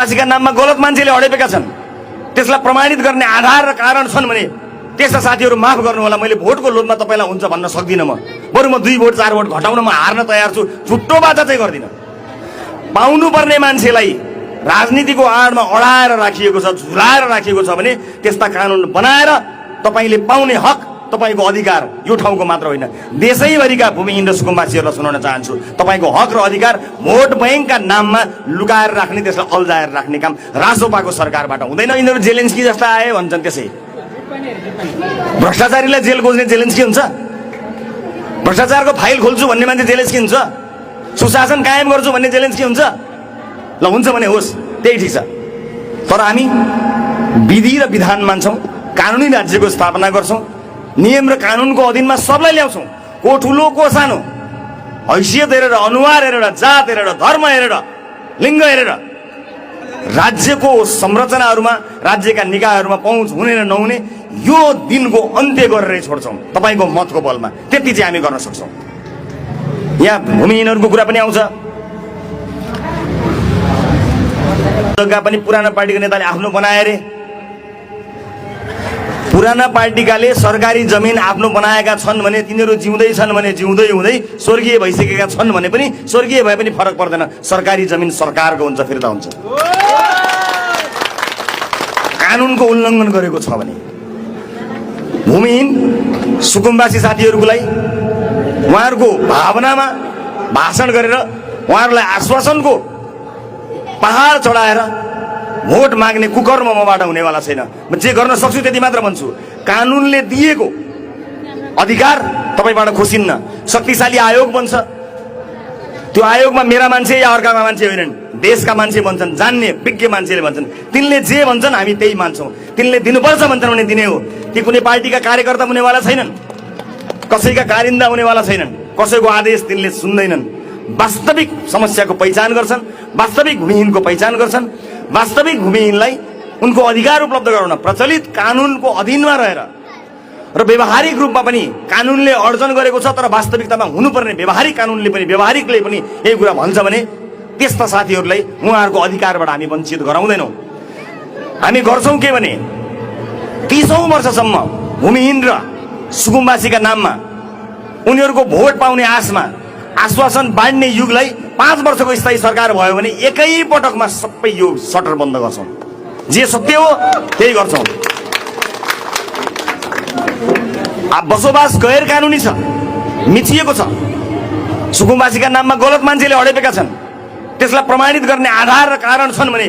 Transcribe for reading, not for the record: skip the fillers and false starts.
सुकुम्बासीका नाममा गलत मान्छेले हडेपेका छन्, त्यसलाई प्रमाणित गर्ने आधार र कारण छन् भने त्यस्ता साथीहरू माफ गर्नु होला। मैले भोटको लोभमा तपाईँलाई हुन्छ भन्न सक्दिनँ। बरु म 2 भोट 4 भोट घटाउन म हार्न तयार छु, छुट्टो बाचा चाहिँ गर्दिनँ। पाउनुपर्ने मान्छेलाई राजनीतिको आडमा अडाएर राखिएको छ, झुलाएर राखिएको छ भने त्यस्ता कानुन बनाएर तपाईँले पाउने हक, तपाईँको अधिकार यो ठाउँको मात्र होइन, देशैभरिका भूमिहीन र सुकुम्बासीहरूलाई सुनाउन चाहन्छु। तपाईँको हक र अधिकार भोट बैंकका नाममा लुकाएर राख्ने, त्यसलाई अल्झाएर राख्ने काम रासोपाको सरकारबाट हुँदैन। यिनीहरू जेलेन्स्की जस्ता आए भन्छन्, त्यसै भ्रष्टाचारीलाई जेल खोज्ने जेलेन्स्की हुन्छ? भ्रष्टाचारको फाइल खोल्छु भन्ने मान्छे जेलेन्स्की हुन्छ? सुशासन कायम गर्छु भन्ने जेलेन्स्की हुन्छ? ल हुन्छ भने होस्, त्यही ठिक छ। तर हामी विधि र विधान मान्छौँ, कानुनी राज्यको स्थापना गर्छौँ, नियम र कानुनको अधीनमा सबलाई ल्याउँछौँ। को ठुलो को सानो, हैसियत हेरेर, अनुहार हेरेर, जात हेरेर, धर्म हेरेर, लिङ्ग हेरेर राज्यको संरचनाहरूमा, राज्यका निकायहरूमा पहुँच हुने र नहुने यो दिनको अन्त्य गरेरै छोड्छौँ तपाईँको मतको बलमा। त्यति चाहिँ हामी गर्न सक्छौँ। यहाँ भूमिहीनहरूको कुरा पनि आउँछ। पनि पुराना पार्टीको नेताले आफ्नो बनाए अरे। पुराना पार्टीकाले सरकारी जमिन आफ्नो बनाएका छन् भने तिनीहरू जिउँदै छन् भने जिउँदै हुँदै स्वर्गीय भइसकेका छन् भने पनि स्वर्गीय भए पनि फरक पर्दैन। सरकारी जमिन सरकारको हुन्छ, फिर्ता हुन्छ। कानुनको उल्लङ्घन गरेको छ भने भूमिहीन सुकुम्बासी साथीहरूलाई उहाँहरूको भावनामा भाषण गरेर उहाँहरूलाई आश्वासनको पहाड चढाएर भोट माग्ने कुकर्म मबाट हुनेवाला छैन। म जे गर्न सक्छु त्यति मात्र भन्छु। कानुनले दिएको अधिकार तपाईँबाट खोसिन्न। शक्तिशाली आयोग बन्छ, त्यो आयोगमा मेरा मान्छे या अर्कामा मान्छे होइनन्, देशका मान्छे भन्छन्, जान्ने विज्ञ मान्छेले भन्छन्। तिनले जे भन्छन् हामी त्यही मान्छौँ। तिनले दिनुपर्छ भन्छन् भने दिने हो। ती कुनै पार्टीका कार्यकर्ता हुनेवाला छैनन्, कसैका कारिन्दा हुनेवाला छैनन्, कसैको आदेश तिनले सुन्दैनन्। वास्तविक समस्याको पहिचान गर्छन्, वास्तविक भूमिहीनको पहिचान गर्छन्, वास्तविक भूमिहीनलाई उनको अधिकार उपलब्ध गराउन प्रचलित कानुनको अधीनमा रहेर र व्यवहारिक रूपमा पनि कानुनले अर्जन गरेको छ, तर वास्तविकतामा हुनुपर्ने व्यवहारिक कानुनले पनि, व्यवहारिकले पनि यही कुरा भन्छ भने त्यस्ता साथीहरूलाई उहाँहरूको अधिकारबाट हामी वञ्चित गराउँदैनौँ। हामी गर्छौँ के भने 30औं वर्षसम्म भूमिहीन र सुकुम्बासीका नाममा उनीहरूको भोट पाउने आशमा आश्वासन बाँड्ने युगलाई 5 वर्षको स्थायी सरकार भयो भने एकै पटकमा सबै यो सटर बन्द गर्छौँ। जे सत्य हो त्यही गर्छौँ। बसोबास गैर कानुनी छ, मिचिएको छ, सुकुम्बासीका नाममा गलत मान्छेले हडेपेका छन्, त्यसलाई प्रमाणित गर्ने आधार र कारण छन् भने